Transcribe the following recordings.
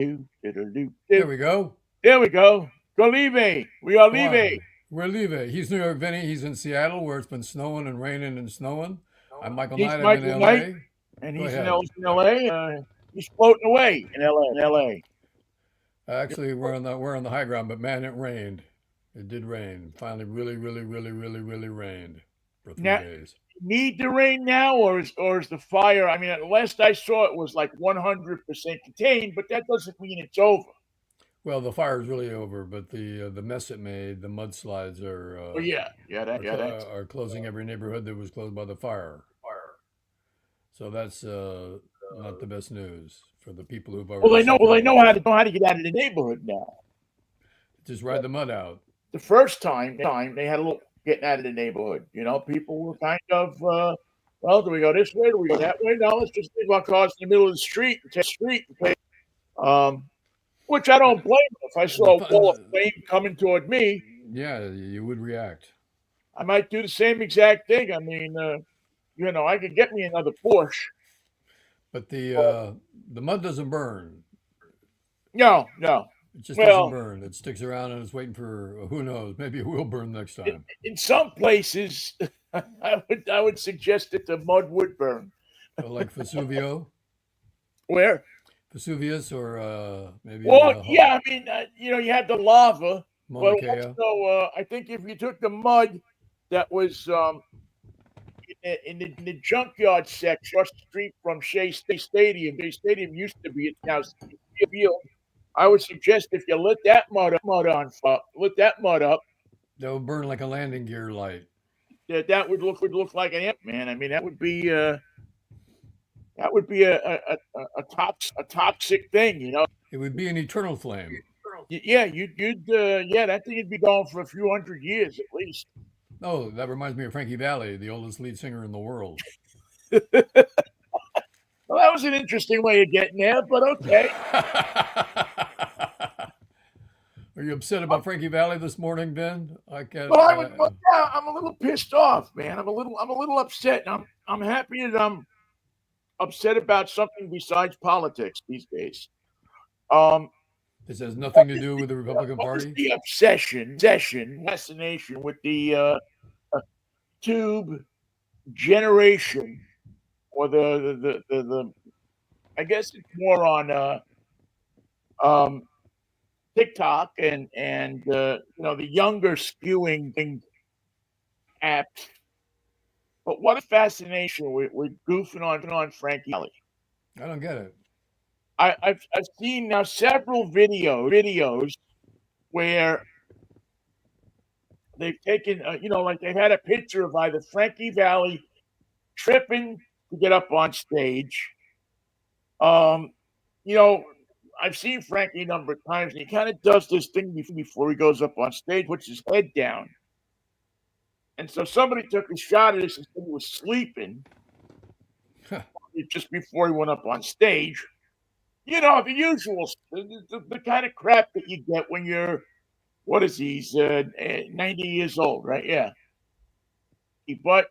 There we go. There we go. Go leave. We are Come on. leaving. We're leaving. He's New York Vinny. He's in Seattle where it's been snowing and raining and snowing. I'm Michael He's Knight. I'm in Michael Knight, LA. and Go he's in ahead. LA. He's floating away in LA. Actually, we're on the high ground, but man, it rained. It did rain. Finally, really, really, really, really, really rained for three Now, days. need the rain now, or is the fire? I mean, at last I saw it was like 100% contained, but that doesn't mean it's over. Well, the fire's really over, but the mess it made, the mudslides Oh that's are closing every neighborhood that was closed by the fire. So that's not the best news for the people who've well. already They suffered. know how to get out of the neighborhood now. Just ride the mud out. The first time they had a little getting out of the neighborhood. People were kind of, well, do we go this way? Do we go that way? No, let's just leave our cars in the middle of the street and take the street. Which I don't blame them. If I The saw a wall of fun, flame coming toward me, yeah, you would react. I might do the same exact thing. I mean, I could get me another Porsche. But But the mud doesn't burn. no, no. It just doesn't Well, burn. It sticks around and it's waiting for who knows. Maybe it will burn next time. in some places, I would suggest that the mud would burn. Like Vesuvio, Where? Vesuvius, or maybe Well, yeah. I mean, you had the lava, but Mauna Kea. also I think if you took the mud that was in the junkyard section across the street from Shea Stadium. Shea Stadium used to be, it's now Field. I would suggest if you lit that lit that mud up, That would burn like a landing gear light. that would look like an ant, man. I mean, that would be a toxic thing, It would be an eternal flame. Yeah, yeah, that thing would be going for a few hundred years at least. Oh, that reminds me of Frankie Valli, the oldest lead singer in the world. Well, that was an interesting way of getting there, but okay. Are you upset about Frankie Valli this morning, Ben? I can't. Well, yeah, I'm a little pissed off, man. I'm a little upset. I'm happy that I'm upset about something besides politics these days. Um, This has what nothing to is do the with the Republican what is Party. the fascination with the tube generation, or the I guess it's more on um, TikTok and the younger skewing apps. But what is fascination with goofing on Frankie Valli? I don't get it. I've seen now several videos where they've taken like they've had a picture of either Frankie Valli tripping to get up on stage. Um, you know, I've seen Frankie a number of times, and he kind of does this thing before he goes up on stage, puts his head down. And so somebody took a shot at this and said he was sleeping just before he went up on stage. The usual, the kind of crap that you get when you're, what is he? He's 90 years old, right? Yeah. But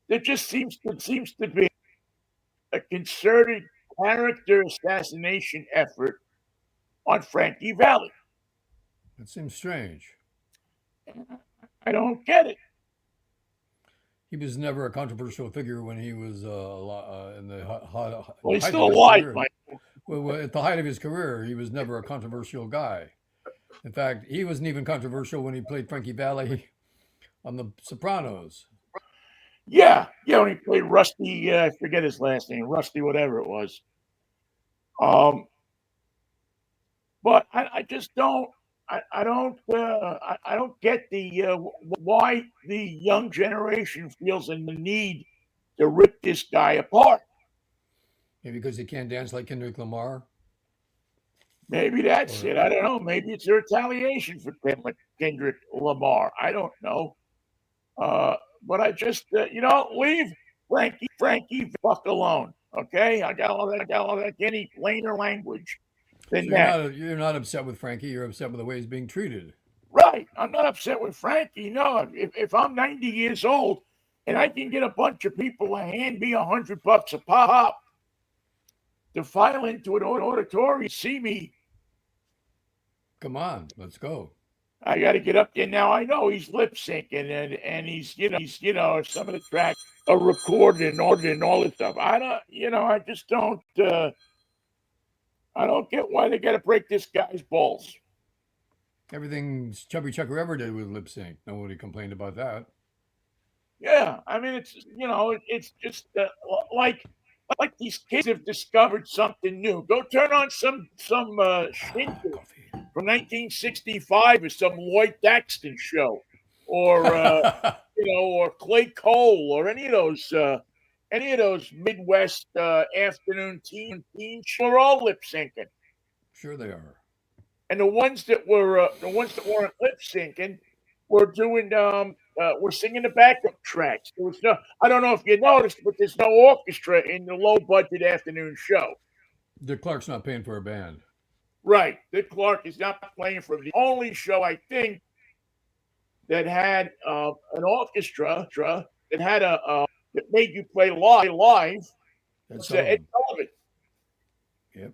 there just seems to be a concerted character assassination effort on Frankie Valli. It seems strange. I don't get it. He was never a controversial figure when he was in the Well, he's height of still his alive, career. Mike. Well, at the height of his career, he was never a controversial guy. In fact, he wasn't even controversial when he played Frankie Valli on The Sopranos. Yeah, when he played Rusty, I forget his last name, Rusty, whatever it was. Um, but I just don't. I don't get why the young generation feels in the need to rip this guy apart. Maybe because he can't dance like Kendrick Lamar, Maybe that's or it. I don't know. Maybe it's a retaliation for Kendrick Lamar. I don't know. But I just, leave Frankie fuck alone. Okay, I got all that any plainer language so than you're that. not upset with Frankie. You're upset with the way he's being treated. Right? I'm not upset with Frankie. No, if I'm 90 years old and I can get a bunch of people to hand me $100 a pop to file into an auditorium, see me Come on, let's go. I got to get up there now. I know he's lip syncing and he's some of the tracks are recorded and all this stuff. I don't I just don't I don't get why they got to break this guy's balls. Everything Chubby Checker ever did with lip sync. Nobody complained about that. Yeah, I mean it's just like these kids have discovered something new. Go turn on some Shindig Coffee. from 1965 or some Lloyd Daxton show, or or Clay Cole, or any of those Midwest afternoon teen shows. Are all lip syncing, Sure they are. and the ones that weren't lip syncing were singing the backup tracks. There was no, I don't know if you noticed, but there's no orchestra in the low budget afternoon show. Dick Clark's not paying for a band. Right. Dick Clark is not playing for the only show, I think, that had an orchestra that had that made you play live. That's Ed Sullivan. Sullivan. Yep.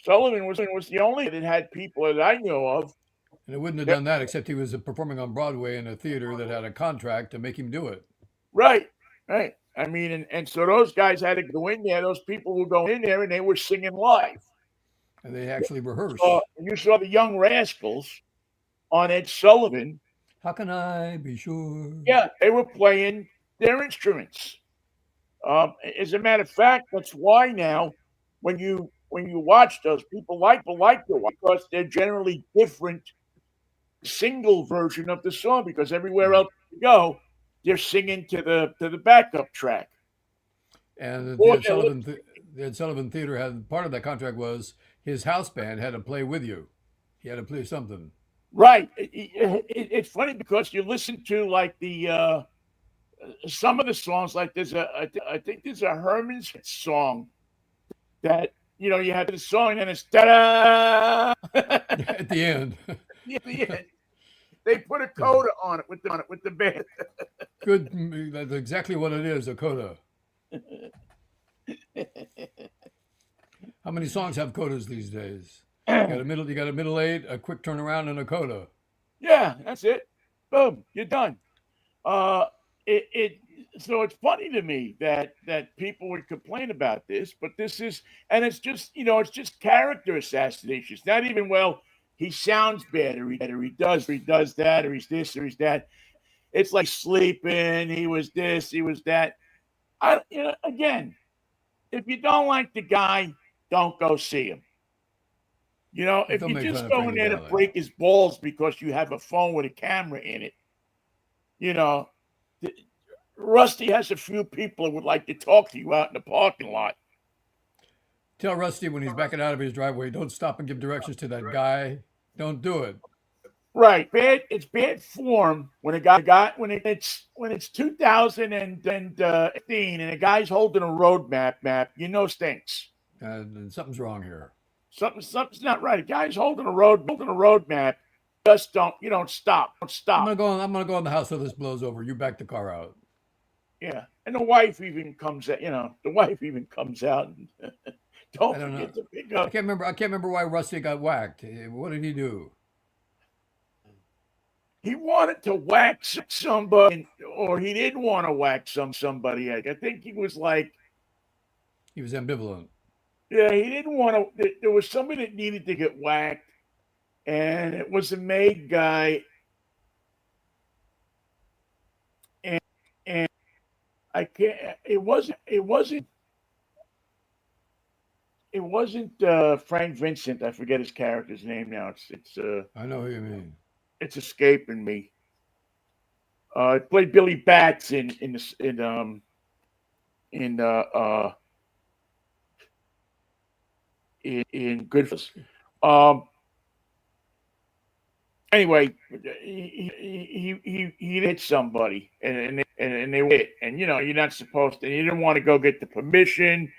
Sullivan was the only that had people that I know of. And it wouldn't have done that except he was performing on Broadway in a theater that had a contract to make him do it. Right. Right. I mean, and so those guys had to go in there. Those people would go in there and they were singing live. And they actually rehearsed. You saw the Young Rascals on Ed Sullivan. How can I be sure? Yeah, they were playing their instruments. As a matter of fact, that's why now when you watch those, people like to watch because they're generally different single version of the song, because everywhere else you go, they're singing to the backup track. And the Ed Sullivan Theater had part of that contract was his house band had to play with you. He had to play something. Right. It's funny because you listen to like the some of the songs, like I think there's a Herman's song that you have the song and it's ta-da At the end. at the end. They put a coda on it with the band. Good. That's exactly what it is, a coda. How many songs have codas these days? You got a middle eight, a quick turnaround, and a coda. Yeah, that's it. Boom, you're done. So it's funny to me that people would complain about this, but this is, and it's just character assassination. It's not even, well, he sounds bad, or he does that, or he's this, or he's that. It's like sleeping. He was this, he was that. Again, if you don't like the guy, don't go see him. If Don't you make just fun of go in Frankie there to Valli. break his balls because you have a phone with a camera in it, Rusty has a few people who would like to talk to you out in the parking lot. Tell Rusty when he's backing out of his driveway, don't stop and give directions to that guy. Don't do it. Right, it's bad form when it's 2015 and a guy's holding a road map, stinks. And something's wrong here. Something's not right. A guy's holding a road map. Just don't stop. Don't stop. I'm gonna go in the house so this blows over. You back the car out. Yeah, and the wife even comes out. And don't I don't know. forget to pick I up. can't remember why Rusty got whacked. What did he do? He wanted to whack somebody, or he didn't want to whack somebody. I think he was like, He was ambivalent. yeah, he didn't want to. There was somebody that needed to get whacked, and it was a maid guy, and I can't. It wasn't Frank Vincent. I forget his character's name now. I know who you mean. It's escaping me. It played Billy Batts in Goodfellas. Anyway, he hit somebody, and they hit, and you're not supposed to. You didn't want to go get the permission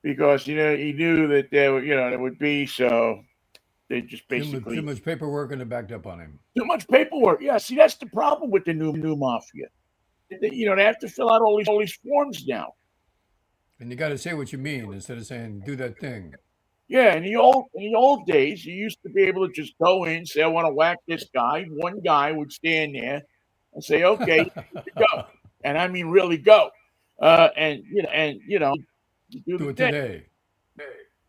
because he knew that there would be, so they just basically Too much paperwork and it backed up on him. too much paperwork. Yeah, see, that's the problem with the new mafia. They have to fill out all these forms now. And you got to say what you mean instead of saying do that thing. Yeah, in the old days, you used to be able to just go in, say, "I want to whack this guy." One guy would stand there and say, "Okay, go," and I mean really go. And you do Do the it thing. today.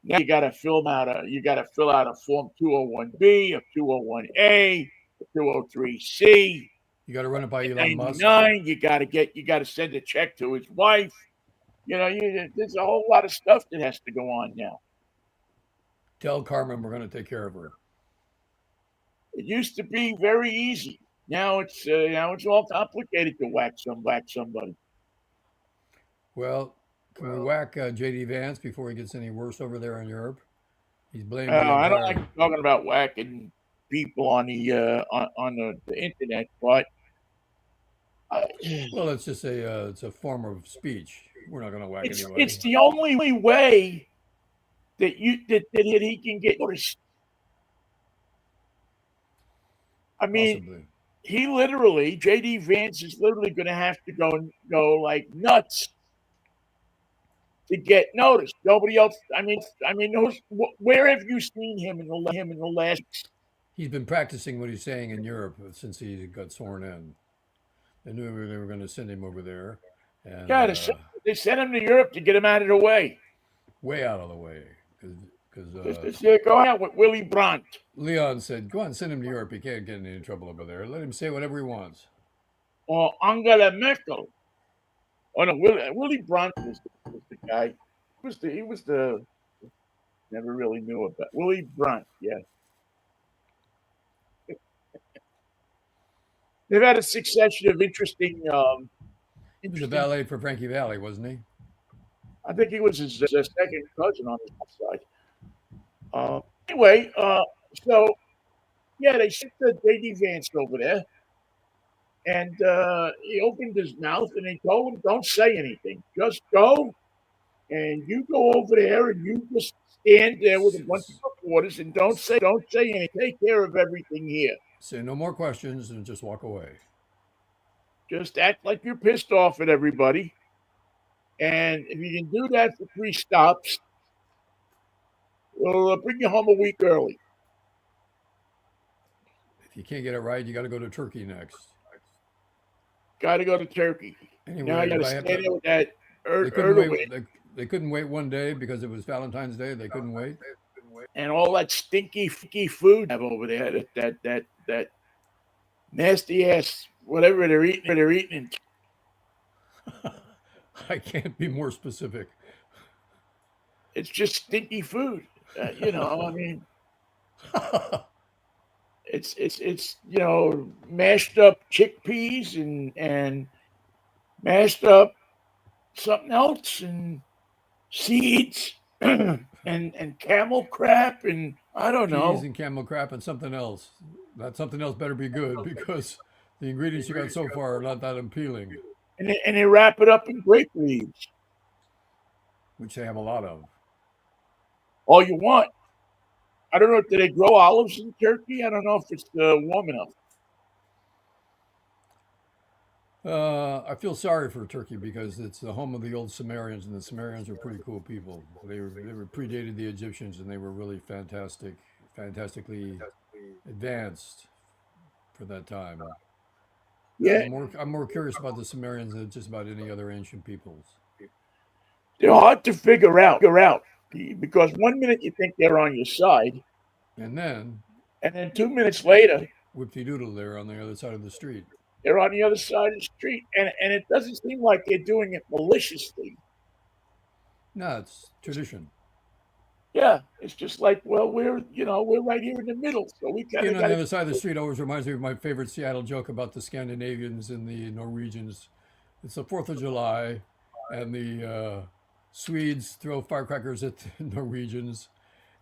Now you got to fill out a form 201B, a 201A, a 203C, You got to run it by a Elon Musk. 99. You got to send a check to his wife. There's a whole lot of stuff that has to go on now. Tell Carmen we're going to take care of her. It used to be very easy. Now it's all complicated to whack somebody. Well, can we whack JD Vance before he gets any worse over there in Europe? He's blamed the I don't like entire. talking about whacking people on the internet, but uh, Well, it's a form of speech. We're not going to whack it's anybody. the only way that he can get noticed. I mean, Possibly. JD Vance is literally going to have to go like nuts to get noticed. Nobody else. Where have you seen him in the last? He's been practicing what he's saying in Europe since he got sworn in. They knew they were going to send him over there, and Yeah, they sent him to Europe to get him out of the way. way out of the way. Because Just to go out with Willy Brandt. Leon said, "Go on, send him to Europe. He can't get in any trouble over there. Let him say whatever he wants." Or Angela Merkel. Oh no, Willy Brandt was the guy. He was the never really knew about Willy Brandt. Yeah, they've had a succession of interesting. He was a Interesting. valet for Frankie Valli, wasn't he? I think he was his second cousin on his side. Anyway, so yeah, they sent the JD Vance over there, and he opened his mouth and they told him, "Don't say anything. Just go." And you go over there and you just stand there with a bunch of reporters and don't say anything. Take care of everything here. Say no more questions and just walk away. Just act like you're pissed off at everybody. And if you can do that for 3 stops, we'll bring you home a week early. If you can't get it right, you got to go to Turkey next. Got to go to Turkey. Now Anyway, you got to if I have stand to, there with that they couldn't wait. Erdogan They couldn't wait one day because it was Valentine's Day. They couldn't wait. and all that stinky, funky food they have over there. That nasty ass whatever they're eating. I can't be more specific. It's just stinky food. I mean, it's mashed up chickpeas and mashed up something else and seeds and camel crap and I don't Peas know. and camel crap and something else. That something else better be good because the ingredients you got so far are not that appealing, And they wrap it up in grape leaves. which they have a lot of. All you want. I don't know. Do they grow olives in Turkey? I don't know if it's warm enough. I feel sorry for Turkey because it's the home of the old Sumerians, and the Sumerians were pretty cool people. They were predated the Egyptians, and they were really fantastically advanced for that time. Yeah, I'm more curious about the Sumerians than just about any other ancient peoples. they're hard to figure out because 1 minute you think they're on your side, And then and then 2 minutes later whipty doodle there on the other side of the street. they're on the other side of the street, and it doesn't seem like they're doing it maliciously. No, it's tradition. Yeah, it's just like, well, we're right here in the middle, so we kind Being of on got the to. other side of the street always reminds me of my favorite Seattle joke about the Scandinavians and the Norwegians. It's the 4th of July, and the Swedes throw firecrackers at the Norwegians,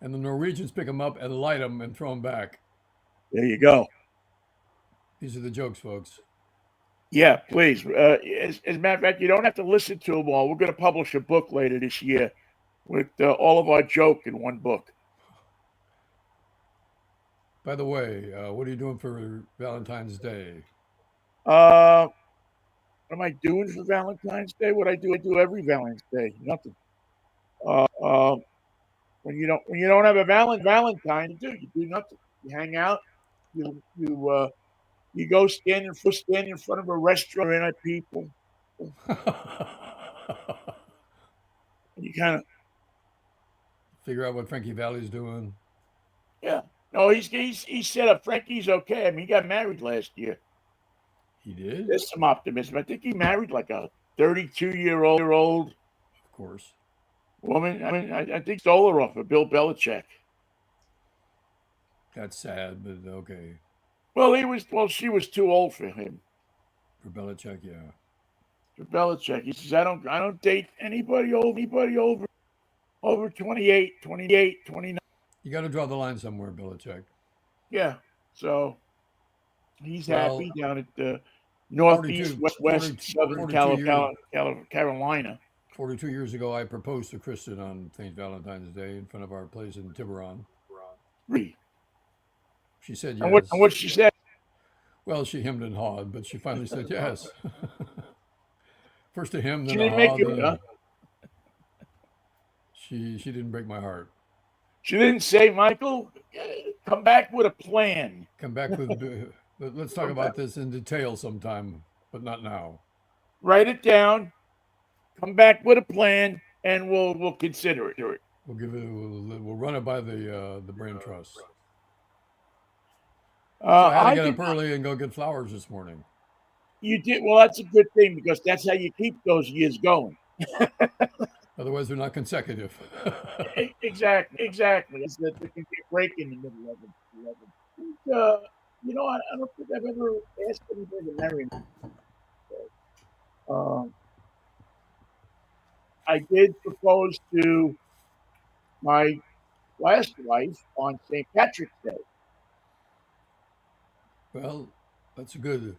and the Norwegians pick them up and light them and throw them back. There you go. These are the jokes, folks. Yeah, please. As a matter of fact, you don't have to listen to them all. We're going to publish a book later this year with all of our joke in one book. By the way, what are you doing for Valentine's Day? What am I doing for Valentine's Day? What I do every Valentine's Day. Nothing. Uh, when you don't have a Valentine to do, you do nothing. You hang out. You go stand in front of a restaurant and at people. And you kind of Figure out what Frankie Valli's doing. yeah. No, he's set up. Frankie's okay. I mean, he got married last year. He did, There's some optimism. I think he married like a 32-year-old of course. woman. I mean, I think stole her off of Bill Belichick. That's sad, but okay. Well, she was too old for him. For Belichick, yeah. For Belichick, he says, I don't date anybody over 28, 29. You got to draw the line somewhere, Belichick. Yeah. So he's Well, happy down at the northeast, 42, west, 40, southern 42 years, Carolina. 42 years ago, I proposed to Kristen on St. Valentine's Day in front of our place in Tiburon. Really? She said And yes. what she said? Well, she hemmed and hawed, but she finally said yes. First a hem, She then a didn't make haw. it. Huh? She didn't break my heart. She didn't say, Michael, come back with a plan. Come back with. Let's talk about this in detail sometime, but not now. Write it down. Come back with a plan, and we'll consider it. We'll give it. We'll run it by the brain trust. So I had to get up early and go get flowers this morning. You did well. That's a good thing because that's how you keep those years going. Otherwise, they're not consecutive. Exactly. It's that they can get break in the middle of it. I don't think I've ever asked anybody to marry me. I did propose to my last wife on St. Patrick's Day. Well, that's good.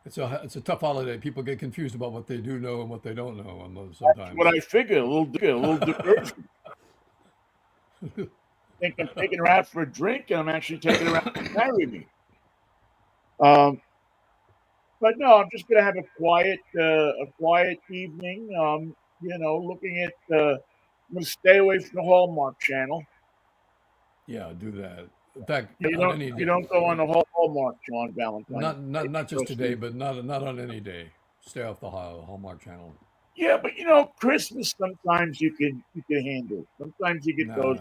It's a tough holiday. People get confused about what they do know and what they don't know on those sometimes. That's what I figured. A little diversion. Think I'm taking her out for a drink, and I'm actually taking her out to marry me. But no, I'm just gonna have a quiet evening. Looking at. I'm gonna stay away from the Hallmark Channel. Yeah, do that. In fact, You on any don't day. go on the Hallmark Channel on Valentine's. Not just today, but not on any day. Stay off the Hallmark Channel. Yeah, but Christmas sometimes you can handle. Sometimes you get those.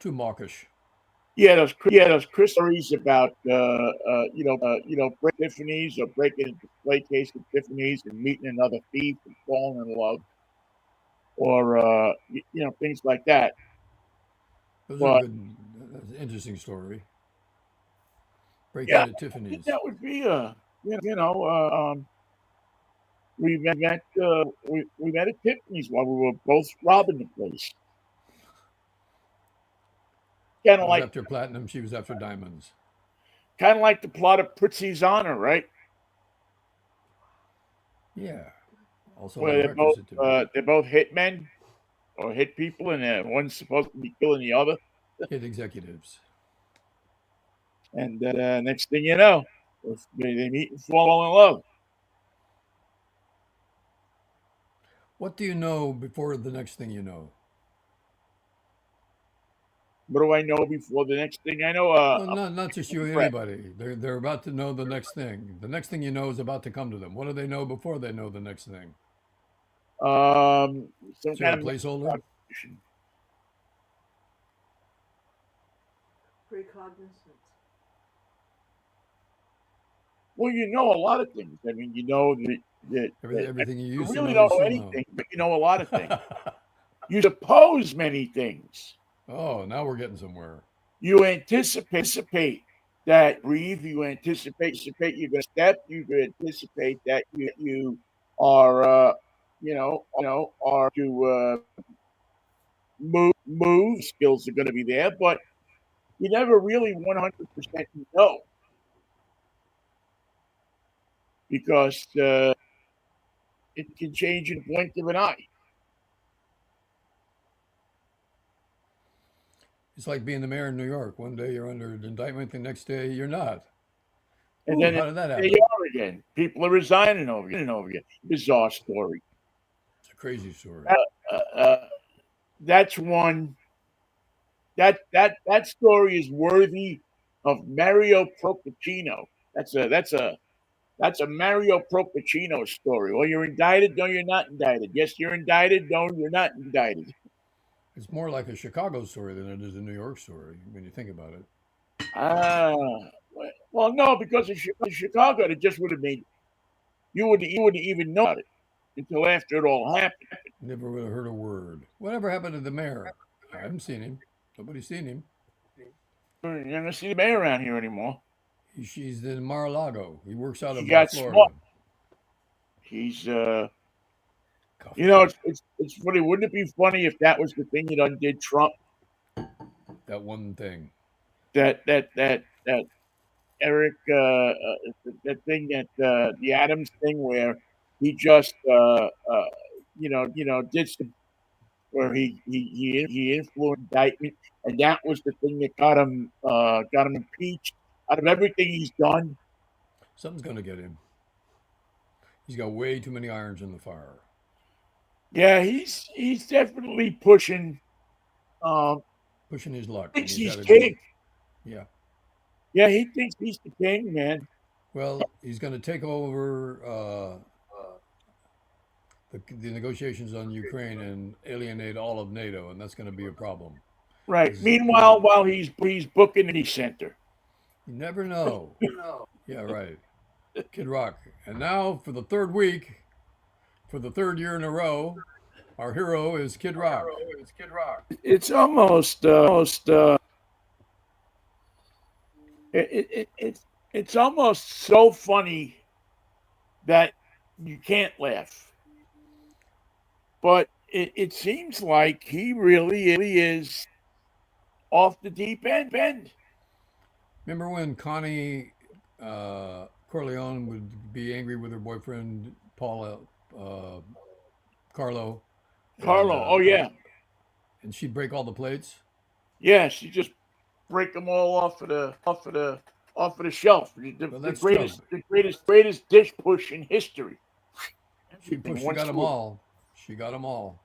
Too mawkish. Yeah, those Christmas stories about break Tiffany's or breaking a display case of Tiffany's and meeting another thief and falling in love, or things like that. Those are good. That's an interesting story. Breaking at Tiffany's. That would be we met at Tiffany's while we were both robbing the place. I was after platinum, she was after diamonds. Kind of like the plot of Pritzi's Honor, right? Yeah. Also, where they're both hitmen or hit people, and one's supposed to be killing the other. Hit executives. And next thing you know, they meet and fall in love. What do you know before the next thing you know? What do I know before the next thing I know? Well, not just you, anybody. They're about to know the next thing. The next thing you know is about to come to them. What do they know before they know the next thing? Some kind of placeholder. Precognizant. Well, you know a lot of things. I mean, you know that everything you used to really know. don't know anything, but you know a lot of things. You suppose many things. Oh, now we're getting somewhere. You anticipate that breathe. You anticipate you're going to step. You anticipate that you are are to move. Skills are going to be there, but you never really 100% know because it can change in the blink of an eye. It's like being the mayor in New York. One day you're under indictment, the next day you're not. And then how did that happen? They are again. People are resigning over again. Bizarre story. It's a crazy story. That's one That story is worthy of Mario Procaccino. That's a Mario Procaccino story. Well, you're indicted. No, you're not indicted. Yes, you're indicted. No, you're not indicted. It's more like a Chicago story than it is a New York story when you think about it. Ah, well, no, because in Chicago, it just would have made you wouldn't even know about it until after it all happened. Never would have heard a word. Whatever happened to the mayor? I haven't seen him. Nobody's seen him. You're not gonna see the mayor around here anymore. She's in Mar-a-Lago. He works out He of got Florida. smart. He's Coffee. it's funny. Wouldn't it be funny if that was the thing that undid Trump? That one thing. That Eric that thing the Adams thing where he just did some where he influenced indictment, and that was the thing that got him impeached. Out of everything he's done, Something's going to get him. He's got way too many irons in the fire. yeah, he's definitely pushing. Pushing his luck. Thinks he's Good. king. Yeah. Yeah, he thinks he's the king, man. Well, he's going to take over the negotiations on Ukraine and alienate all of NATO, and that's going to be a problem. Right. Meanwhile, while he's booking the center. You never know. Yeah, right. Kid Rock. And now, for the third week, for the third year in a row, our hero is Kid Rock. It's almost it's almost so funny that you can't laugh. But it seems like he really is off the deep end. Remember when Connie Corleone would be angry with her boyfriend Paula Carlo? Carlo, oh yeah, and she'd break all the plates. Yeah, she just break them all off of the shelf. The greatest dish push in history. She got them all. She got them all.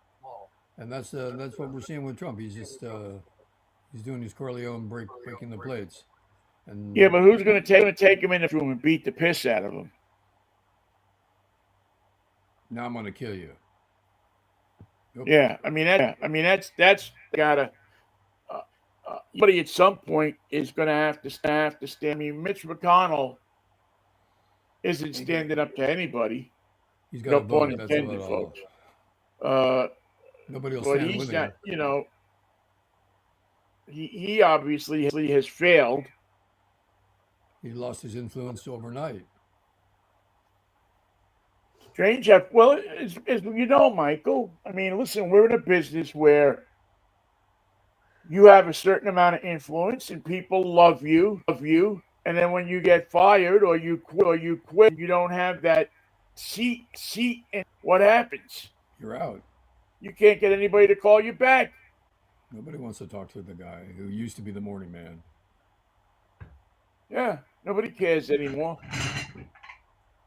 And that's what we're seeing with Trump. He's just he's doing his Corleone breaking the plates. And yeah, but who's going to take him in the room and beat the piss out of him? Now I'm going to kill you. Nope. Yeah, I mean that's gotta. Somebody at some point is going to have to stand. I mean, Mitch McConnell isn't standing up to anybody. He's got no pun intended, folks. Nobody will stand with him. You know, he obviously has failed. He lost his influence overnight. Strange. Well, as you know, Michael, I mean, listen, we're in a business where you have a certain amount of influence and people love you. And then when you get fired or you quit, you don't have that seat. And what happens? You're out. You can't get anybody to call you back. Nobody wants to talk to the guy who used to be the morning man. Yeah, nobody cares anymore.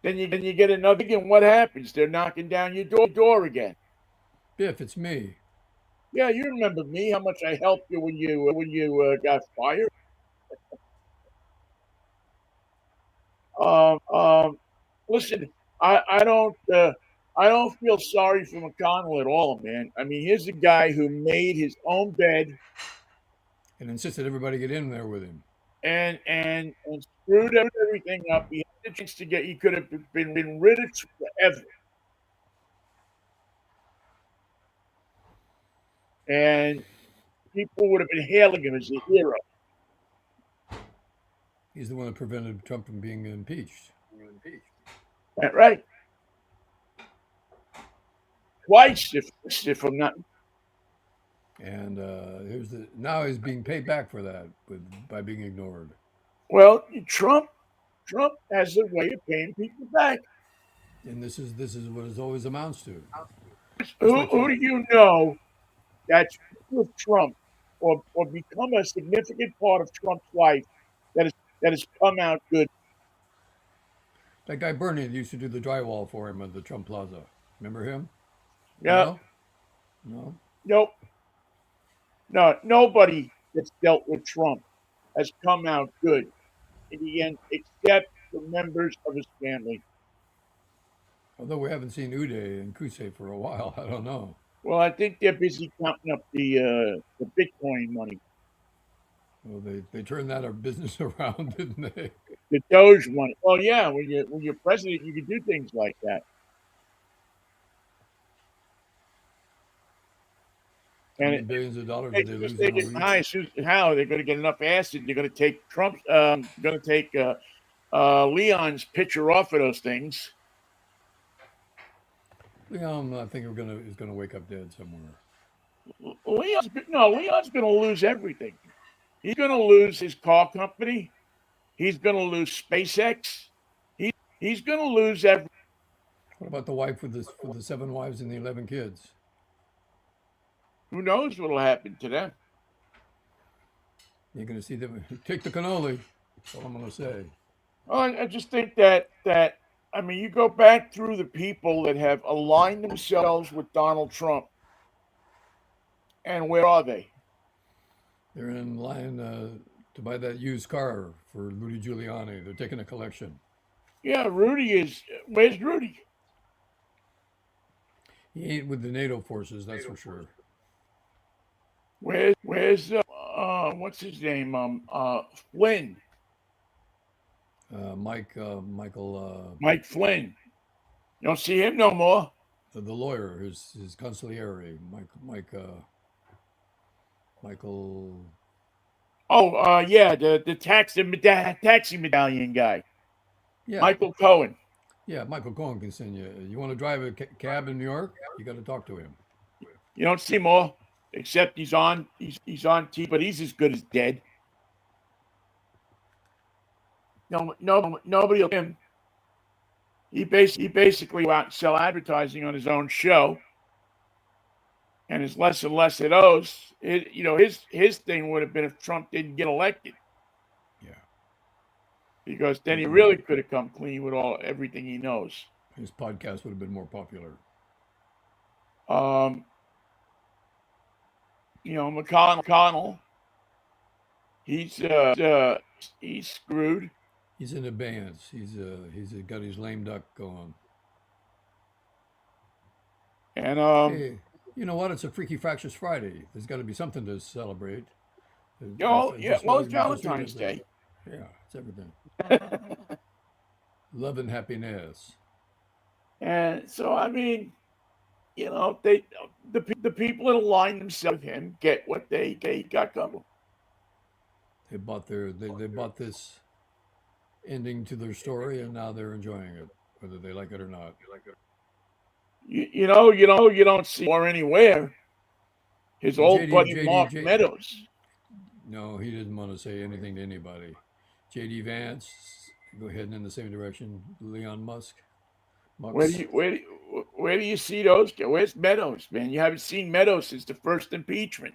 Then you get another, and what happens? They're knocking down your door again. Biff, it's me. Yeah, you remember me? How much I helped you when you got fired? Listen, I don't feel sorry for McConnell at all, man. I mean, here's a guy who made his own bed and insisted everybody get in there with him, and screwed everything up. He had the chance to get. He could have been rid of forever. And people would have been hailing him as a hero. He's the one that prevented Trump from being impeached. That's right. Twice, if I'm not. And now he's being paid back for that by being ignored. Well, Trump has a way of paying people back. And this is what it always amounts to. Who do you know that's with Trump or become a significant part of Trump's life that has come out good? That guy Bernie that used to do the drywall for him at the Trump Plaza. Remember him? Yeah. No? Nope. No, nobody that's dealt with Trump has come out good in the end, except for members of his family. Although we haven't seen Uday and Kusei for a while, I don't know. Well, I think they're busy counting up the Bitcoin money, Well, they turned that our business around, didn't they? the Doge money. Well, yeah, when you're president, you can do things like that. How And many billions of dollars they did they just lose they in get Norwegian? high. How they're going to get enough acid? They're going to take Trump's, going to take Leon's picture off of those things. Leon, I think is gonna wake up dead somewhere. Leon's going to lose everything. He's going to lose his car company. He's going to lose SpaceX. He's going to lose every. What about the wife with the 7 wives and the 11 kids? Who knows what'll happen to them? You're gonna see them take the cannoli. That's all I'm gonna say. Well, I just think that I mean, you go back through the people that have aligned themselves with Donald Trump, and where are they? They're in line to buy that used car for Rudy Giuliani. They're taking a collection. Yeah, Rudy is. Where's Rudy? He ain't with the NATO forces, that's for sure. Where's what's his name? Flynn, Mike Flynn. You don't see him no more. The lawyer, his consigliere, Michael. Oh, yeah, the taxi medallion guy, Yeah, Michael Cohen. yeah. Michael Cohen can send you. You want to drive a cab in New York? You got to talk to him. You don't see him more, except he's on TV, but he's as good as dead. No, nobody will him. He basically go out and sell advertising on his own show, and there's less and less of those. His thing would have been if Trump didn't get elected, Yeah, because then he really could have come clean with everything he knows. his podcast would have been more popular. McConnell, he's screwed. He's in abeyance. He's got his lame duck going. And Hey, you know what? It's a Freaky Fractious Friday. There's got to be something to celebrate. It's Valentine's Day. Yeah, it's everything. Love and happiness. And so, I mean, the people that align themselves with him get what they got coming. They bought this ending to their story, and now they're enjoying it, whether they like it or not. You don't see more anywhere. His old buddy Mark Meadows. No, he didn't want to say anything to anybody. J.D. Vance, go heading in the same direction. Leon Musk. Where do you see those? Where's Meadows, man? You haven't seen Meadows since the first impeachment.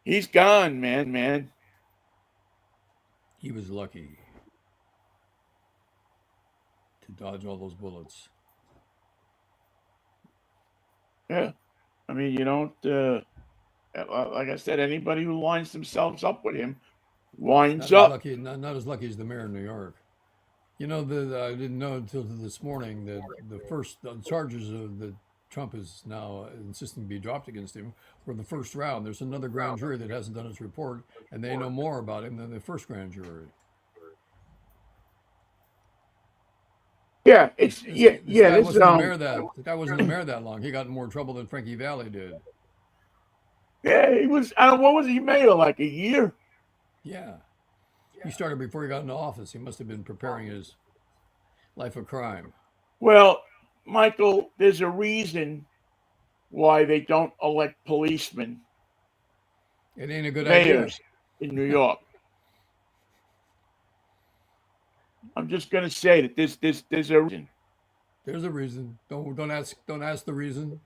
He's gone, man. He was lucky to dodge all those bullets. Yeah. I mean, you don't, like I said, anybody who lines themselves up with him winds up. Not as lucky as the mayor of New York. You know, I didn't know until this morning that the first charges that Trump is now insisting to be dropped against him were the first round. There's another grand jury that hasn't done its report, and they know more about him than the first grand jury. Yeah, This guy wasn't the mayor the guy wasn't the mayor that long. He got in more trouble than Frankie Valli did. Yeah, he was. I don't know, what was he mayor, like a year? Yeah. He started before he got into office. He must have been preparing his life of crime. Well, Michael, there's a reason why they don't elect policemen It ain't a good mayors idea. in New York. I'm just going to say that there's a reason. There's a reason. Don't ask the reason.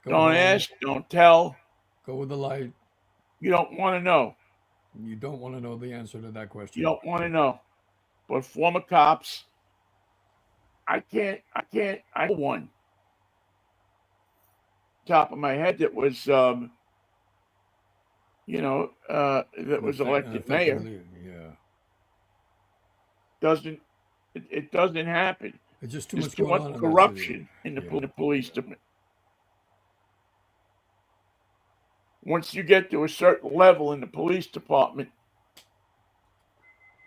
Don't ask, don't tell. Go with the light. You don't want to know. You don't want to know the answer to that question. You don't want to know. But former cops, I know one top of my head that was that was elected mayor. Yeah. It doesn't happen. There's just too There's much too going much on in that city. corruption in the Yeah. police department. Once you get to a certain level in the police department,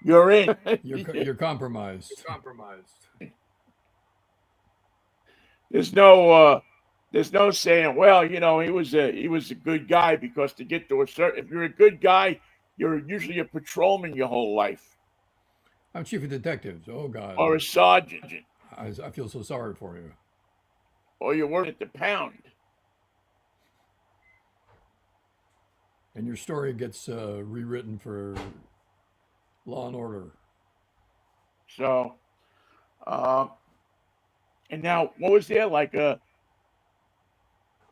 you're in. You're compromised. There's no saying, well, he was a good guy, because to get to if you're a good guy, you're usually a patrolman your whole life, I'm chief of detectives. Oh God, or a sergeant, I feel so sorry for you. or you're working at the pound. And your story gets rewritten for Law and Order. So, and now, what was there, like in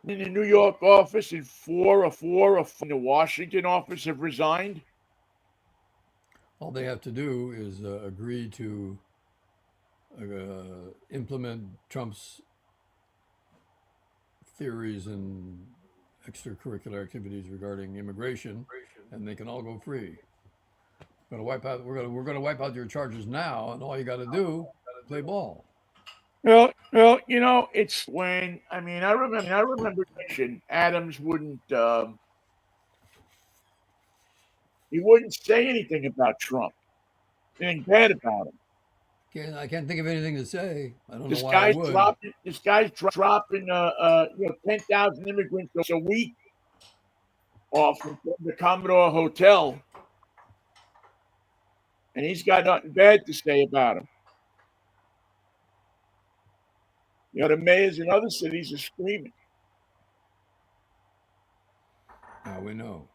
the New York office, and four in the Washington office have resigned? All they have to do is agree to implement Trump's theories and extracurricular activities regarding immigration, and they can all go free. We're going to wipe out your charges now, and all you got to do play ball. Well, it's when I remember Adams wouldn't he wouldn't say anything about Trump, anything bad about him. I can't think of anything to say. I don't know This why I guy's would. dropping 10,000 immigrants a week off from the Commodore Hotel, and he's got nothing bad to say about him. The mayors in other cities are screaming. Now we know.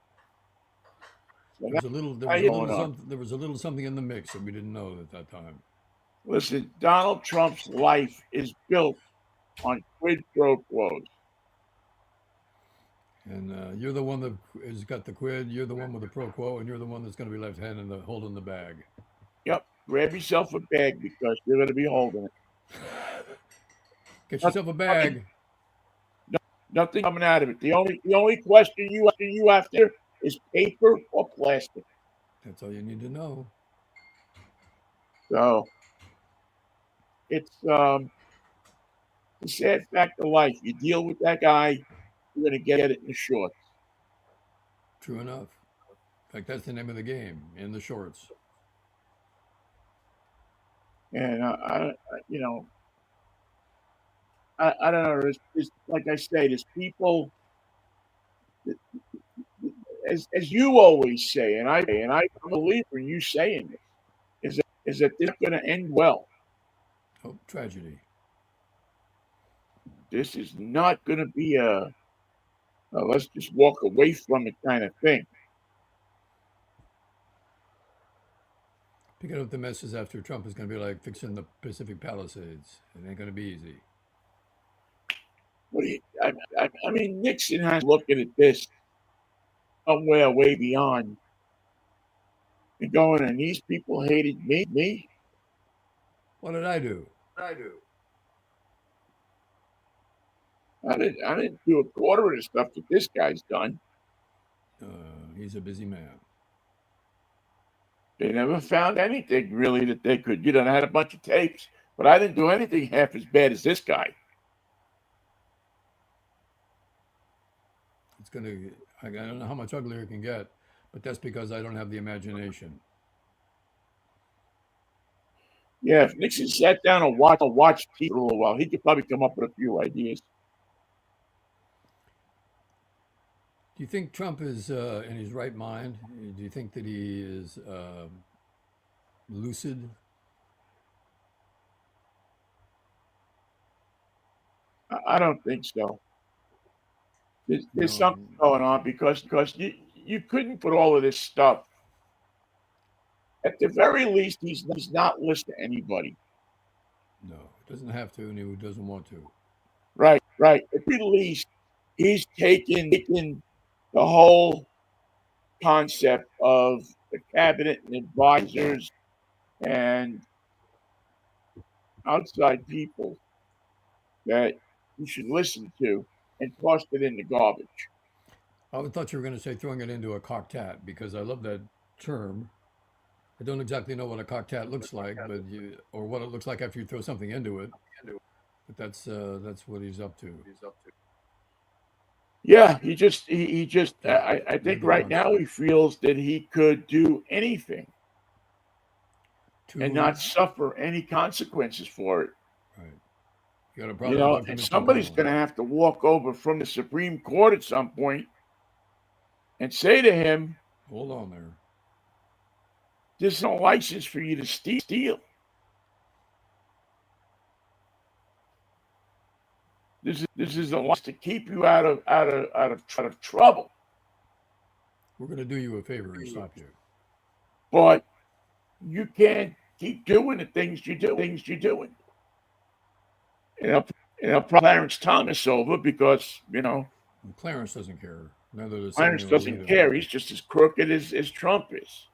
So There was a little something in the mix that we didn't know at that time. Listen, Donald Trump's life is built on quid pro quos. And you're the one that has got the quid, you're the one with the pro quo, and you're the one that's going to be left holding the bag. Yep. Grab yourself a bag, because you're going to be holding it. Get yourself a bag. Nothing coming out of it. The only question you have to hear is paper or plastic. That's all you need to know. So it's a sad fact of life. You deal with that guy, you're going to get it in the shorts. True enough. In fact, that's the name of the game, in the shorts. And I don't know. There's, like I say, there's people, as you always say, and I believe in you saying this, is that this is going to end well. Oh, tragedy. This is not going to be a let's just walk away from it kind of thing. Picking up the messes after Trump is going to be like fixing the Pacific Palisades. It ain't going to be easy. I mean, Nixon has looking at this somewhere way beyond and going, and these people hated me. What did I do? I didn't do a quarter of the stuff that this guy's done. He's a busy man. They never found anything really that they could. I had a bunch of tapes, but I didn't do anything half as bad as this guy. It's going to, I don't know how much uglier it can get, but that's because I don't have the imagination. Yeah, if Nixon sat down and watched people a little while, he could probably come up with a few ideas. Do you think Trump is in his right mind? Do you think that he is lucid? I don't think so. There's something going on, because you couldn't put all of this stuff. At the very least, he's not listening to anybody. No, he doesn't have to, and he doesn't want to. Right. At the least, he's taken the whole concept of the cabinet and advisors and outside people that you should listen to, and tossed it in the garbage. I thought you were going to say throwing it into a cocked hat because I love that term. I don't exactly know what a cocked hat looks like, or what it looks like after you throw something into it. But that's what he's up to. Yeah, he just Yeah, I think mega right punch now he feels that he could do anything and to not suffer any consequences for it. right. You got a You problem? know, Talk to and Mr. somebody's Brown. going to have to walk over from the Supreme Court at some point and say to him, Hold on there. "There's no license for you to steal. This is a license to keep you out of trouble, We're going to do you a favor and stop you. but you can't keep doing the things you're doing." Clarence Thomas over because And Clarence doesn't care. Neither does Clarence Samuel doesn't Alito. care. He's just as crooked as Trump is.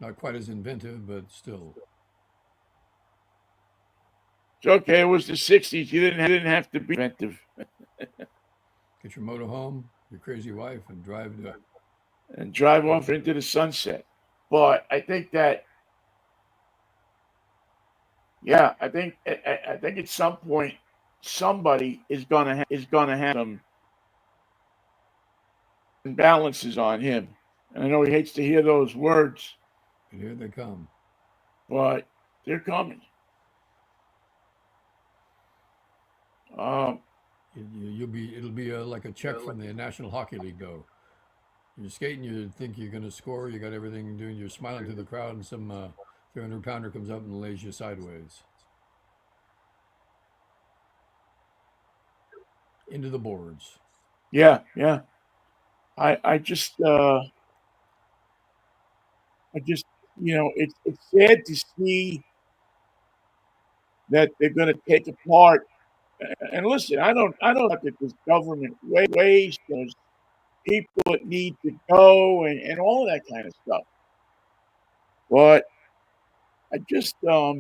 Not quite as inventive, but still. It's okay. It was the '60s. You didn't have to be inventive. Get your motor home, your crazy wife, and drive to. And drive off into the sunset. But I think that, yeah, I think at some point somebody is gonna have some imbalances on him. And I know he hates to hear those words, And here they come. but they're coming. Um, It'll be like a check from the National Hockey League, though. You're skating, you think you're going to score, you got everything doing, you're smiling to the crowd, and some 300-pounder comes up and lays you sideways into the boards. yeah, yeah. I just it's sad to see that they're going to take apart. And listen, I don't think this government waste. There's people that need to go and all of that kind of stuff. But I just how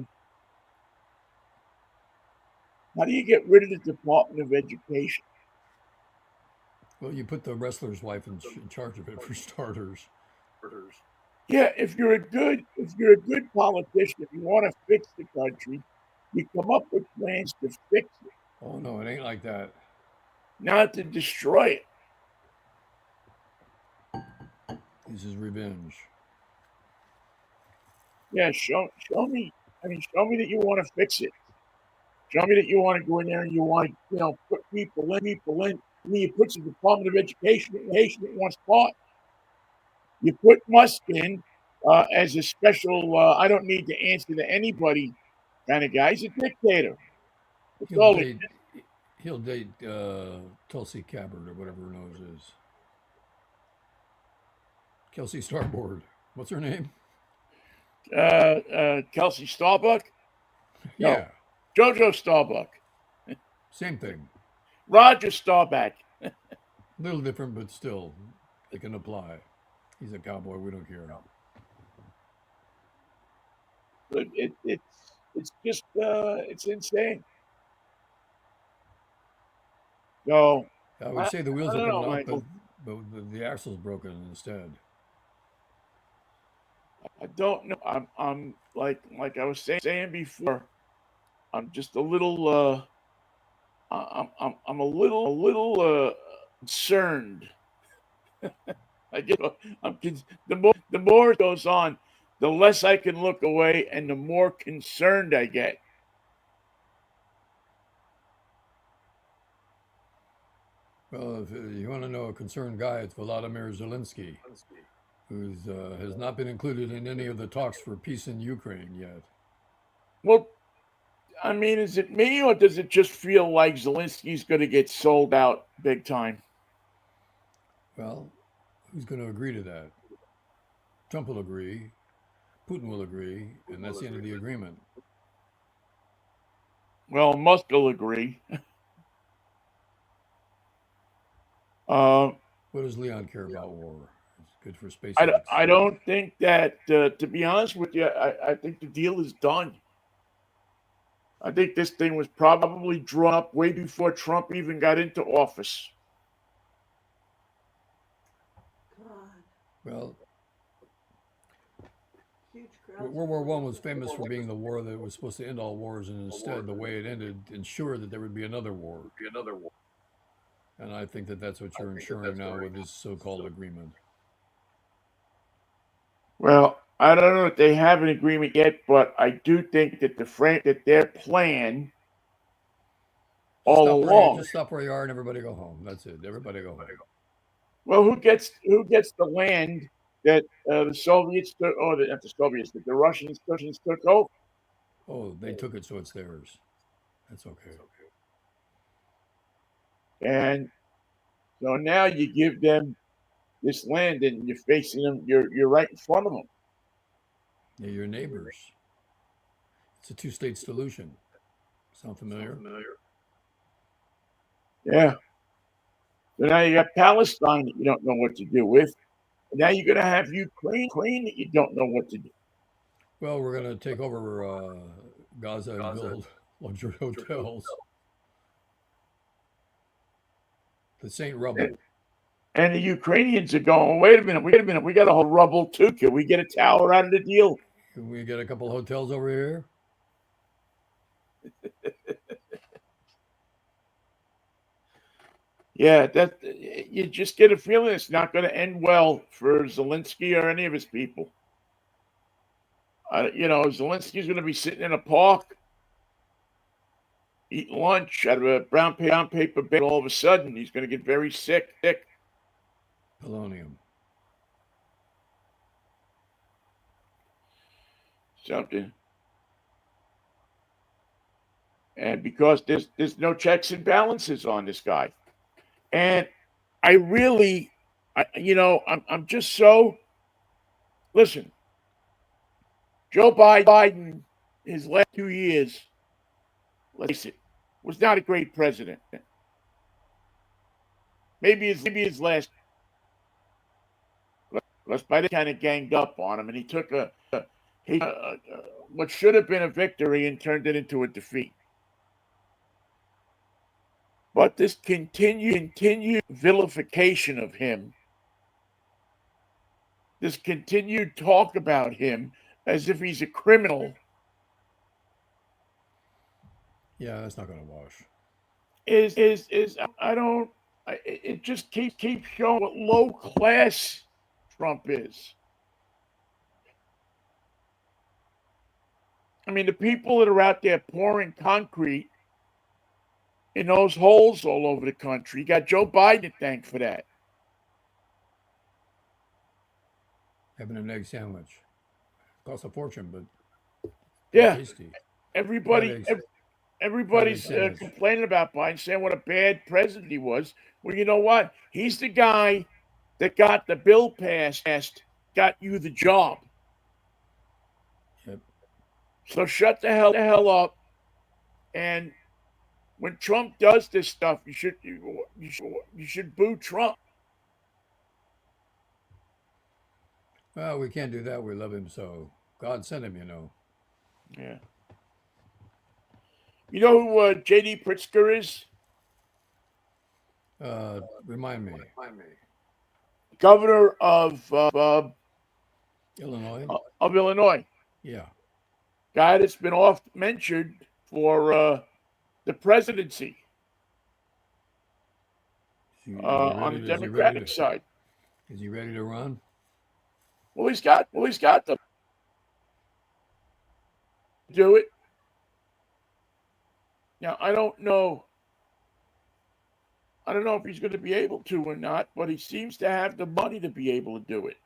do you get rid of the Department of Education? Well, you put the wrestler's wife in charge of it for starters. Yeah, if you're a good politician, if you want to fix the country, you come up with plans to fix it, Oh no, it ain't like that. not to destroy it. This is revenge. Yeah, show me. I mean, show me that you want to fix it. Show me that you want to go in there and you want to, put people in. I mean, you put the Department of Education that wants taught. You put Musk in as a special. I don't need to answer to anybody kind of guy. He's a dictator. That's He'll all it date he'll date Tulsi Gabbard or whatever her nose is. Kelsey Starboard. What's her name? Kelsey Starbuck? No, Yeah, Jojo Starbuck. same thing. Roger Starbuck. A little different, but still, it can apply. He's a cowboy. We don't care. But it's just it's insane. So I would I, say the wheels I are don't know, coming off, Michael. but the axle's broken instead. I don't know. I'm like I was saying before. I'm just a little I'm a little concerned. I get the more it goes on, the less I can look away, and the more concerned I get. Well, if you want to know a concerned guy, it's Volodymyr Zelensky, who has not been included in any of the talks for peace in Ukraine yet. Well, I mean, is it me or does it just feel like Zelensky's going to get sold out big time? Well, who's going to agree to that? Trump will agree, Putin will agree, and that's the end of the agreement. Well, Musk will agree. Uh, What does Leon care about war? It's good for I SpaceX. don't think that, to be honest with you, I think the deal is done. I think this thing was probably drawn up way before Trump even got into office. Well, World War One was famous for being the war that was supposed to end all wars, and instead, the way it ended ensured that there would be another war. And I think that that's what you're ensuring now with this so-called agreement. Well, I don't know if they have an agreement yet, but I do think that their plan all along. Just stop where you are, and everybody go home. That's it. Everybody go home. Well, who gets the land that the Soviets took, or not the Soviets, that the Russians took over? Oh, they took it, so it's theirs. That's okay. And so now you give them this land, and you're facing them. You're right in front of them. They're your neighbors. It's a two-state solution. Sound familiar? Yeah. So now you got Palestine that you don't know what to do with. And now you're going to have Ukraine that you don't know what to do. Well, we're going to take over Gaza and build luxury hotels. This ain't rubble. And the Ukrainians are going, wait a minute, we got a whole rubble too. Can we get a tower out of the deal? Can we get a couple hotels over here? Yeah, that you just get a feeling it's not going to end well for Zelensky or any of his people. Zelensky's going to be sitting in a park, eating lunch out of a brown paper bag. All of a sudden, he's going to get very sick. Polonium. Something. And because there's no checks and balances on this guy. And I'm just so, listen, Joe Biden, his last 2 years, let's face it, was not a great president. Maybe his last, let's by the kind of ganged up on him, and he took what should have been a victory and turned it into a defeat. But this continued vilification of him, this continued talk about him as if he's a criminal. Yeah, that's not going to wash. It just keeps showing what low class Trump is. I mean, the people that are out there pouring concrete in those holes all over the country, you got Joe Biden to thank for that. Having an egg sandwich. Costs a fortune, but yeah, tasty. Everybody's complaining about Biden, saying what a bad president he was. Well, you know what? He's the guy that got the bill passed, got you the job. Yep. So shut the hell up. And when Trump does this stuff, you should boo Trump. Well, we can't do that. We love him so. God sent him, Yeah. You know who J.D. Pritzker is? Remind me. Governor of Illinois. Of Illinois. Yeah. Guy that's been oft mentioned for the presidency on the Democratic side. Is he ready to run? Well, he's got the do it. Now, I don't know if he's going to be able to or not, but he seems to have the money to be able to do it.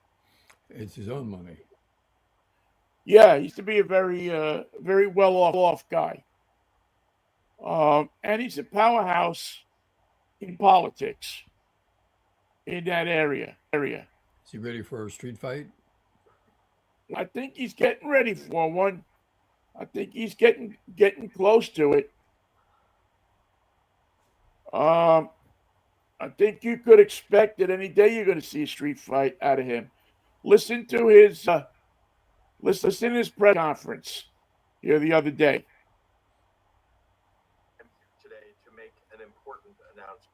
It's his own money. Yeah, he used to be a very well off guy. And he's a powerhouse in politics in that area. Is he ready for a street fight? I think he's getting ready for one. I think he's getting close to it. I think you could expect that any day you're going to see a street fight out of him. Listen to his press conference here the other day. Today to make an important announcement.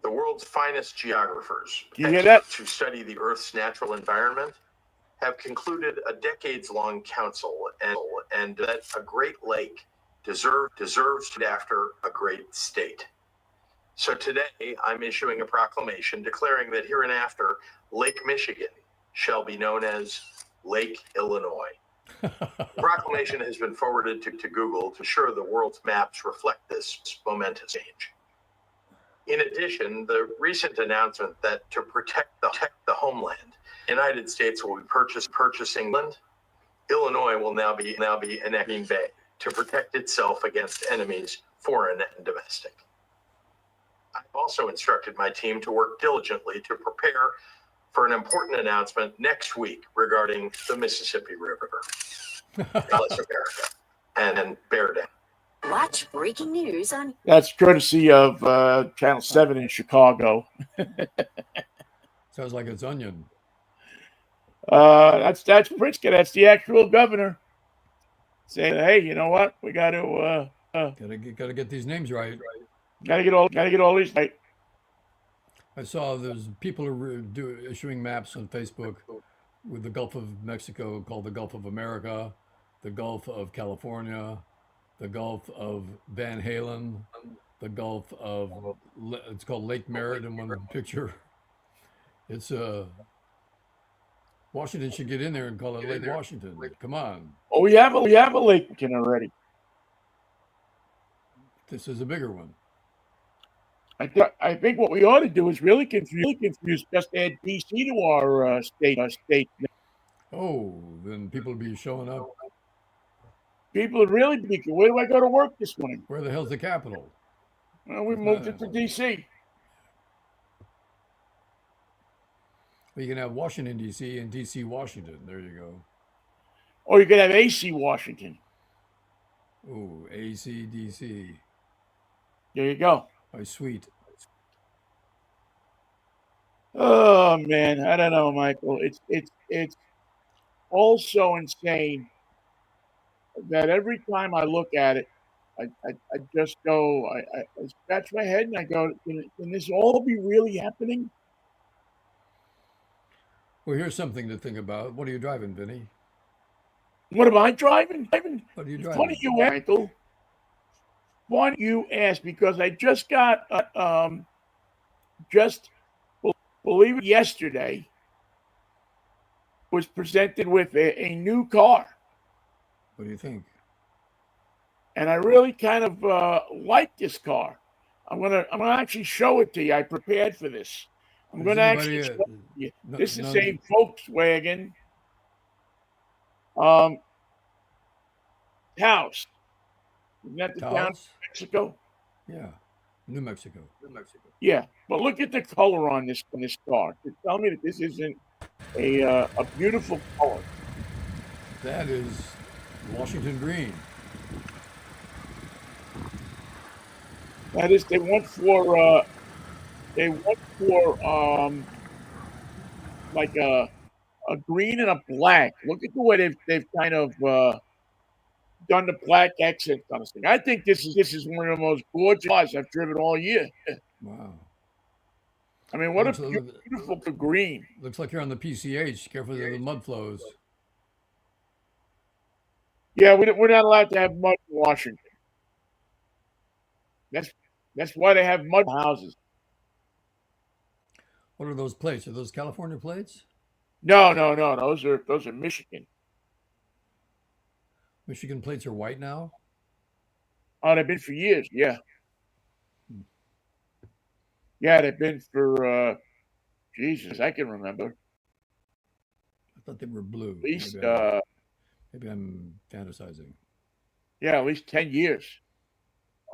The world's finest geographers, You hear that? experts who study the Earth's natural environment, have concluded a decades-long council and that a Great Lake deserves to be after a great state. So today, I'm issuing a proclamation declaring that hereinafter, Lake Michigan shall be known as Lake Illinois. The proclamation has been forwarded to Google to ensure the world's maps reflect this momentous change. In addition, the recent announcement that to protect the homeland, the United States will be purchasing land. Illinois will now be annexing Bay to protect itself against enemies, foreign and domestic. I've also instructed my team to work diligently to prepare for an important announcement next week regarding the Mississippi River. Bless America and bear down. Watch breaking news on. That's courtesy of Channel 7 in Chicago. Sounds like it's Onion. That's Pritzker. That's the actual governor saying, "Hey, you know what? We got to Gotta get these names right. gotta get all these right." I saw there's people are issuing maps on Facebook with the Gulf of Mexico called the Gulf of America, the Gulf of California, the Gulf of Van Halen, the Gulf of it's called Lake Merritt in one picture. It's Washington should get in there and call it Lake Washington. Come on, Oh, we have a Lake already. this is a bigger one. I think what we ought to do is really confuse. Just add DC to our state. Oh, then people will be showing up. People would really be. Where do I go to work this morning? Where the hell's the capital? Well, we moved it to DC. Well, you can have Washington, D.C. and D.C. Washington. There you go. Or you could have AC Washington. Oh, ACDC. There you go. Oh, sweet. Oh man, I don't know, Michael. It's all so insane that every time I look at it, I just go, I scratch my head and I go, can this all be really happening? Well, here's something to think about. What are you driving, Vinny? What am I driving? What are you Funny driving? you ask, Michael. Funny you ask, because I just got just believe it, yesterday was presented with a new car, What do you think? and I really kind of like this car. I'm gonna actually show it to you. I prepared for this. I'm Does gonna actually anybody, show you. no- This is none- a Volkswagen Taos. Isn't that the town of Taos? Mexico? Yeah, New Mexico. Yeah, but look at the color on this car. Tell me that this isn't a beautiful color. That is Washington green. That is, they went for like a green and a black. Look at the way they've kind of done the black accents on this thing. I think this is one of the most gorgeous cars I've driven all year. Wow. I mean, what a Looks- beautiful green. Looks like you're on the PCH. Careful of the mud flows. Yeah, we're not allowed to have mud in Washington. That's why they have mud houses. What are those plates? Are those California plates? No. Those are Michigan. Michigan plates are white now? Oh, they've been for years. Yeah. Yeah, they've been for Jesus, I can remember. I thought they were blue. At least Maybe I'm fantasizing. yeah, at least 10 years.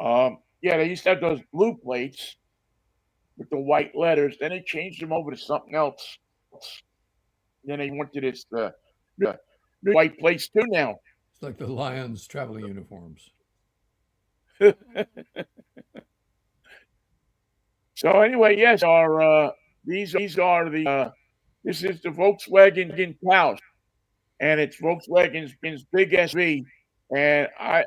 Yeah, they used to have those blue plates with the white letters. Then they changed them over to something else. Then they went to this new white plates too now. It's like the Lions traveling uniforms. So anyway, yes, these are the this is the Volkswagen Taos, and it's Volkswagen's big SV, and I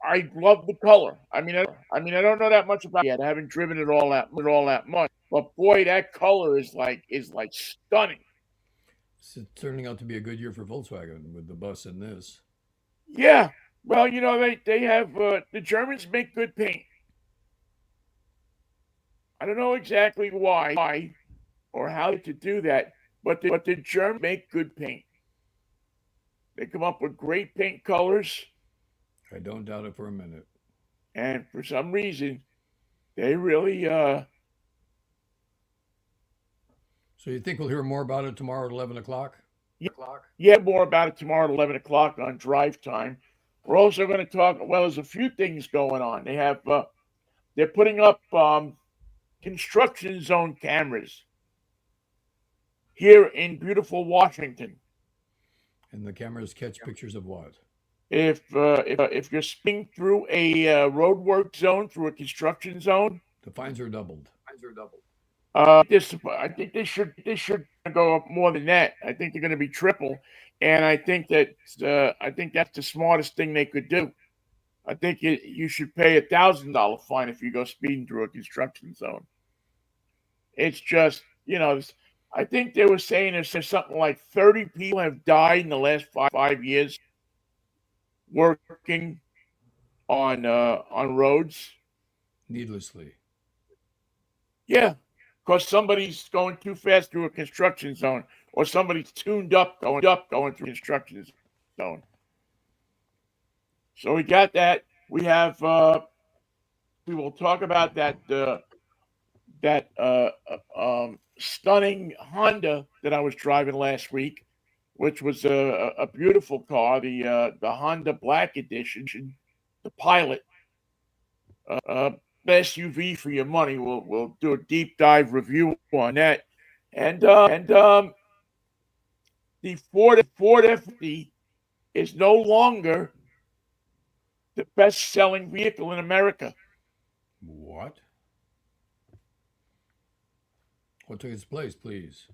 I love the color. I mean, I don't know that much about it yet. I haven't driven it all that much. But boy, that color is like stunning. It's turning out to be a good year for Volkswagen with the bus and this. Yeah. Well, they have the Germans make good paint. I don't know exactly why or how to do that, but the Germans make good paint. They come up with great paint colors, I don't doubt it for a minute. and for some reason, they really So you think we'll hear more about it tomorrow at 11 o'clock? yeah, more about it tomorrow at 11 o'clock on Drive Time. We're also going to talk. Well, there's a few things going on. They're putting up construction zone cameras here in beautiful Washington. And the cameras catch pictures of what? If you're speeding through a roadwork zone, through a construction zone, The fines are doubled. I think they should go up more than that. I think they're going to be triple, and I think that's the smartest thing they could do. I think you should pay $1,000 fine if you go speeding through a construction zone. It's just I think they were saying there's something like 30 people have died in the last 5 years working on roads. Needlessly. Yeah, because somebody's going too fast through a construction zone, or somebody's tuned up going through a construction zone. So we got that. We have. We will talk about that stunning Honda that I was driving last week, which was a beautiful car, the Honda Black Edition, the Pilot. SUV for your money. We'll do a deep dive review on that, and the Ford F-50 is no longer the best-selling vehicle in America. What? What took its place, please?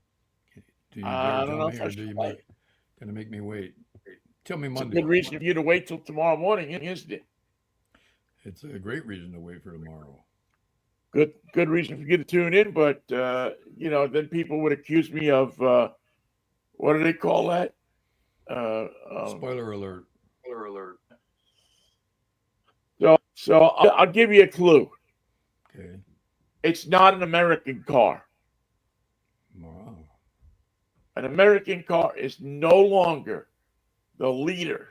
Do you I dare don't tell know me, if I or should do you play it. gonna make me wait? Tell me It's a Monday. good reason for you to wait till tomorrow morning, isn't it? It's a great reason to wait for tomorrow. Good reason for you to tune in, but then people would accuse me of what do they call that? Spoiler alert. So I'll give you a clue. Okay. It's not an American car. Wow. An American car is no longer the leader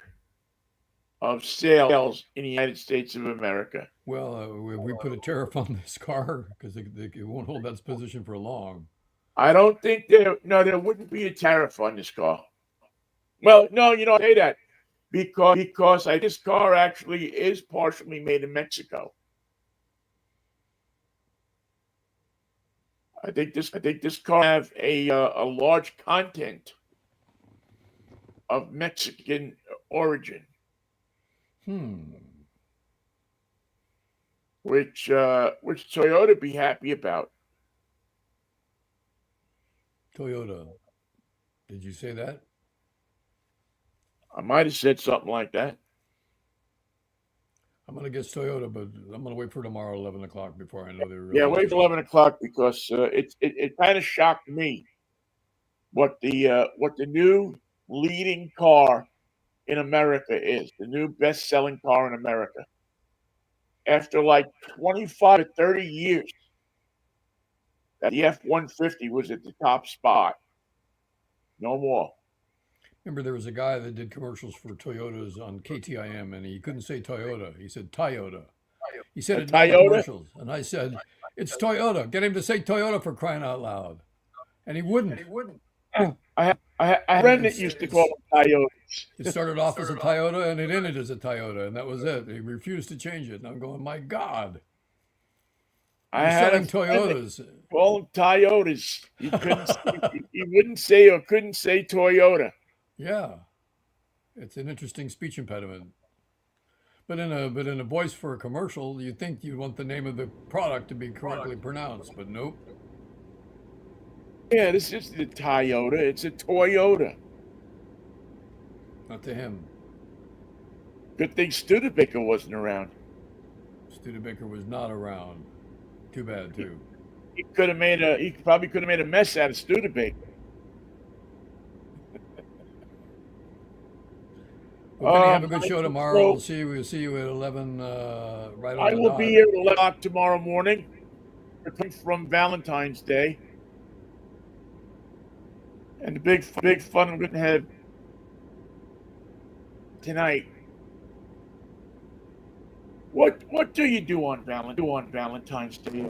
of sales in the United States of America. Well, we put a tariff on this car because it won't hold that position for long. I don't think there wouldn't be a tariff on this car. Well, no, you don't say that because this car actually is partially made in Mexico. I think this car have a large content of Mexican origin, which Toyota be happy about. Toyota. Did you say that? I might have said something like that. I'm gonna guess Toyota, but I'm gonna wait for tomorrow 11 o'clock before I know they're. Yeah, wait for 11 o'clock because it kind of shocked me what the new leading car in America is, the new best-selling car in America. After like 25 to 30 years, that the F-150 was at the top spot. No more. Remember, there was a guy that did commercials for Toyotas on KTIM, and he couldn't say Toyota. He said Toyota. He said it in all the Toyota? commercials, and I said, "It's Toyota. Get him to say Toyota for crying out loud." And he wouldn't. I had a friend that used to call them Toyotas. It started off as a Toyota, and it ended as a Toyota, and that was it. He refused to change it. And I'm going, my God. I You're had selling a friend that Toyotas. called them Toyotas. He wouldn't say or couldn't say Toyota. Yeah. It's an interesting speech impediment. But in a voice for a commercial, you'd think you'd want the name of the product to be correctly pronounced, but nope. Yeah, this isn't a Toyota. It's a Toyota. Not to him. Good thing Studebaker wasn't around. Studebaker was not around. Too bad, too. He probably could have made a mess out of Studebaker. Well, Vinny, have a good I show think tomorrow. so. We'll see you at 11, right on I the will dot. be here at 11 o'clock tomorrow morning. We're coming from Valentine's Day. And the big fun I'm going to have tonight. What do you do on Valentine's Day?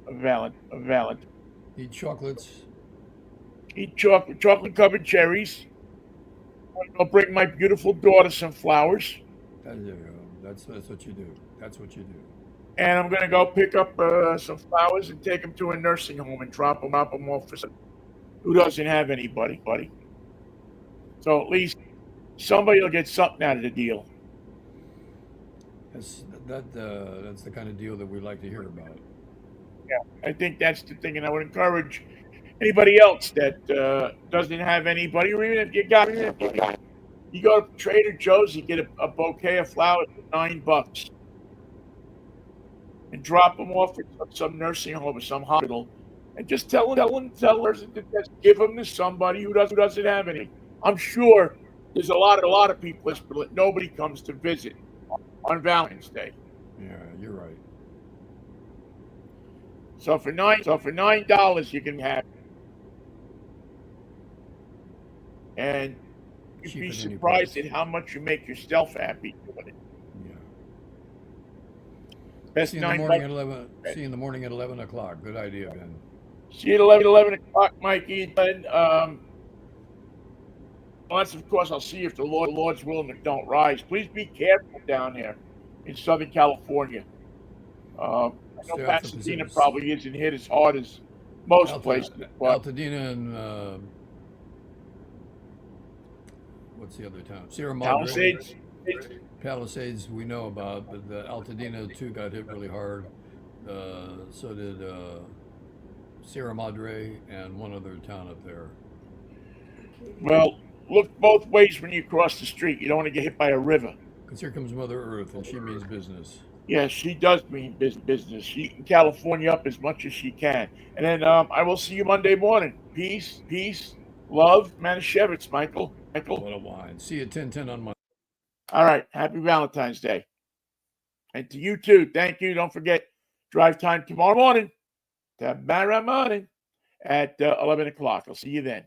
Valentine. Eat chocolates. Eat chocolate covered cherries. I'll bring my beautiful daughter some flowers. There you go. That's what you do. That's what you do. And I'm going to go pick up some flowers and take them to a nursing home and drop them off for some who doesn't have anybody. So at least somebody will get something out of the deal. That's the kind of deal that we like to hear about. Yeah, I think that's the thing, and I would encourage anybody else that doesn't have anybody, or even if you go to Trader Joe's, you get a bouquet of flowers for $9, and drop them off at some nursing home or some hospital, and just tell them to just give them to somebody who doesn't have any. I'm sure there's a lot of people that nobody comes to visit on Valentine's Day. Yeah, you're right. So for $9 you can have, and you'd be surprised at how much you make yourself happy doing it. Yeah. Best See you in the morning at 11. See you in the morning at 11 o'clock. Good idea, Ben. See you at 11 o'clock, Mikey. And unless, of course, I'll see if the Lord's willing to don't rise. Please be careful down there in Southern California. I know Pasadena probably isn't hit as hard as most places. Altadena and what's the other town? Sierra Madre. Palisades we know about, but the Altadena too got hit really hard. So did Sierra Madre and one other town up there. Well, look both ways when you cross the street. You don't want to get hit by a river. Because here comes Mother Earth, and she means business. Yes, she does mean business. She can California up as much as she can. And then I will see you Monday morning. Peace, love, Manischewitz, Michael. What a wine. See you at 10:10 on Monday. All right. Happy Valentine's Day. And to you too. Thank you. Don't forget, drive time tomorrow morning. Tomorrow morning at 11 o'clock. I'll see you then.